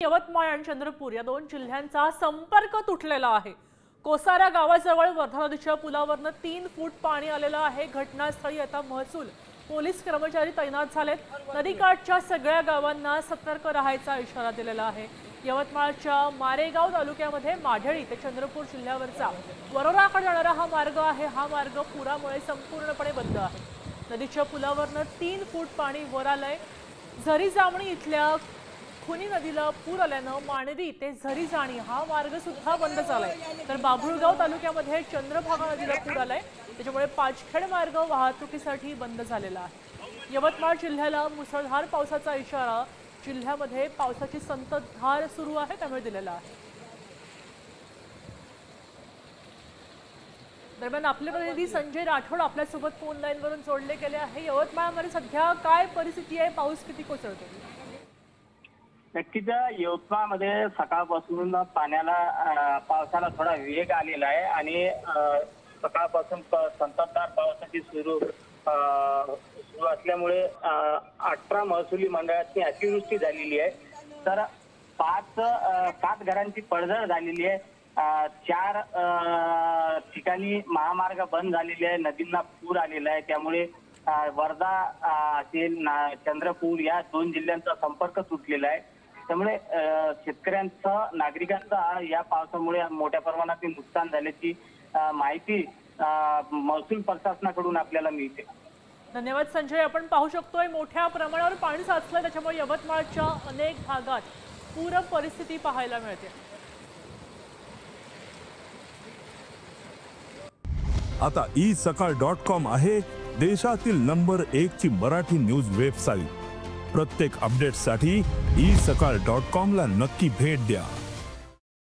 यवतमाळ आणि चंद्रपूर या दोन जिल्ह्यांचा संपर्क तुटलेला आहे। कोसारा गावाजवळ वर्धा नदीच्या पुलावरनं 3 फूट पाणी आलेलं आहे। घटनास्थळी आता महसूल पोलीस कर्मचारी तैनात झालेत। नदीकाठच्या सगळ्या गावांना सतर्क राहायचा इशारा दिलेला आहे। यवतमाळच्या मारेगाव तालुक्यामध्ये माढेळी ते चंद्रपूर जिल्ह्यावरचा वरोराकडे जाणारा हा मार्ग आहे। हा मार्ग पुरामुळे संपूर्णपणे बंद आहे। नदीच्या पुलावरनं 3 फूट पाणी वर आलंय। झरी जामणी इथल्या खुनी नदीला पूर आल्यानं माणरी ते झरी जाणी हा मार्ग सुद्धा बंद झालाय। तर बाभुळगाव तालुक्यामध्ये चंद्रभागा नदीला पूर आलाय, त्याच्यामुळे पाचखेड मार्ग वाहतुकीसाठी बंद झालेला आहे। यवतमाळ जिल्ह्याला मुसळधार पावसाचा इशारा जिल्ह्यामध्ये पावसाची संततधार सुरू आहे त्यामुळे दिलेला आहे। दरम्यान आपले प्रतिनिधी संजय राठोड आपल्यासोबत फोन लाईन वरून जोडले गेले आहे। यवतमाळमध्ये सध्या काय परिस्थिती आहे, पाऊस किती कोसळतो? नक्कीच यवतमाळमध्ये सकाळपासून पावसाला थोडा वेग आलेला आहे आणि सकाळपासून संततधार पावसाची सुरू असल्यामुळे 18 महसुली मंडळाची अतिवृष्टी झालेली आहे। तर 7 घरांची पडझड झालेली आहे। 4 ठिकाणी महामार्ग बंद झालेले आहे। नदींना पूर आलेला आहे, त्यामुळे वर्धा ते चंद्रपूर या 2 जिल्ह्यांचा संपर्क तुटलेला आहे। त्यामुळे शेतकऱ्यांचा नागरिकांचा या पावसामुळे मोठ्या प्रमाणात नुकसान झाल्याची माहिती महसूल प्रशासनाकडून आपल्याला मिळते। धन्यवाद संजय। आपण पाहू शकतोय मोठ्या प्रमाणावर पाणी साचलंय, त्याच्यामुळे यवतमाळच्या अनेक भागात पूर परिस्थिती पाहायला मिळते। आता isakal.com आहे देशातील नंबर 1 ची मराठी न्यूज वेबसाईट। प्रत्येक अपडेटसाठी isakal.com ला नक्की भेट द्या।